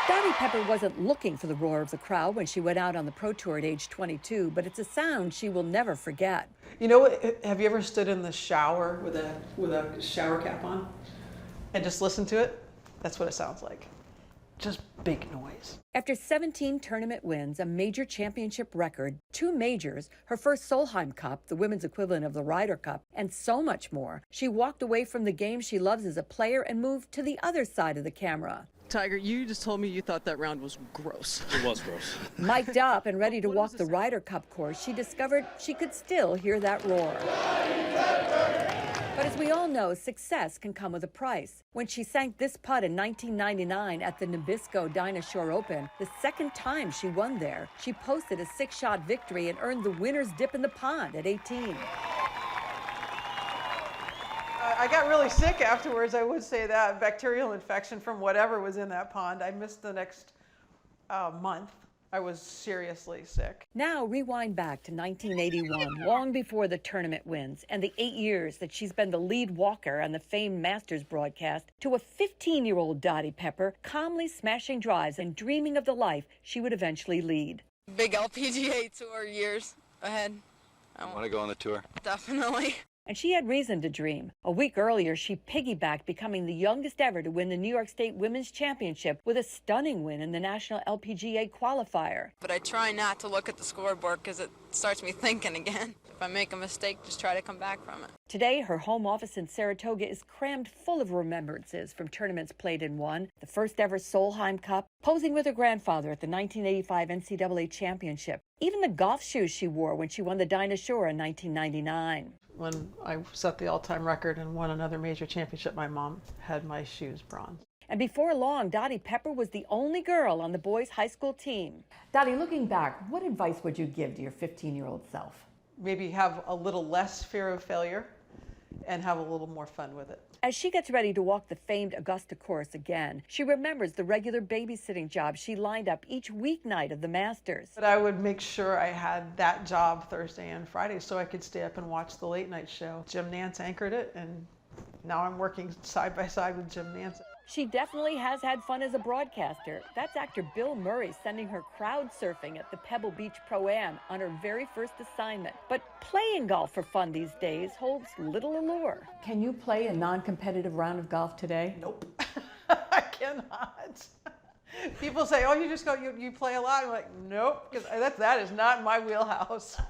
Dottie Pepper wasn't looking for the roar of the crowd when she went out on the pro tour at age 22, but it's a sound she will never forget. You know what? Have you ever stood in the shower with a shower cap on and just listened to it? That's what it sounds like. Just big noise. After 17 tournament wins, a major championship record, 2 majors, her first Solheim Cup, the women's equivalent of the Ryder Cup, and so much more, she walked away from the game she loves as a player and moved to the other side of the camera. Tiger, you just told me you thought that round was gross. It was gross. Mic'd up and ready to walk the Ryder Cup course, she discovered she could still hear that roar. But as we all know, success can come with a price. When she sank this putt in 1999 at the Nabisco Dinah Shore Open, the second time she won there, she posted a 6-shot victory and earned the winner's dip in the pond at 18. I got really sick afterwards, I would say that. Bacterial infection from whatever was in that pond. I missed the next month. I was seriously sick. Now rewind back to 1981, long before the tournament wins, and the 8 years that she's been the lead walker on the famed Masters broadcast, to a 15-year-old Dottie Pepper calmly smashing drives and dreaming of the life she would eventually lead. Big LPGA Tour years ahead. I want to go on the tour. Definitely. And she had reason to dream. A week earlier, she piggybacked becoming the youngest ever to win the New York State Women's Championship with a stunning win in the National LPGA qualifier. But I try not to look at the scoreboard because it starts me thinking again. If I make a mistake, just try to come back from it. Today, her home office in Saratoga is crammed full of remembrances from tournaments played and won, the first ever Solheim Cup, posing with her grandfather at the 1985 NCAA Championship, even the golf shoes she wore when she won the Dinah Shore in 1999. When I set the all-time record and won another major championship, my mom had my shoes bronze. And before long, Dottie Pepper was the only girl on the boys' high school team. Dottie, looking back, what advice would you give to your 15-year-old self? Maybe have a little less fear of failure and have a little more fun with it. As she gets ready to walk the famed Augusta course again, she remembers the regular babysitting job she lined up each weeknight of the Masters. But I would make sure I had that job Thursday and Friday so I could stay up and watch the late night show. Jim Nantz anchored it, and now I'm working side by side with Jim Nantz. She definitely has had fun as a broadcaster. That's actor Bill Murray sending her crowd surfing at the Pebble Beach Pro-Am on her very first assignment. But playing golf for fun these days holds little allure. Can you play a non-competitive round of golf today? Nope, I cannot. People say, oh, you just go, you play a lot. I'm like, nope, because that is not my wheelhouse.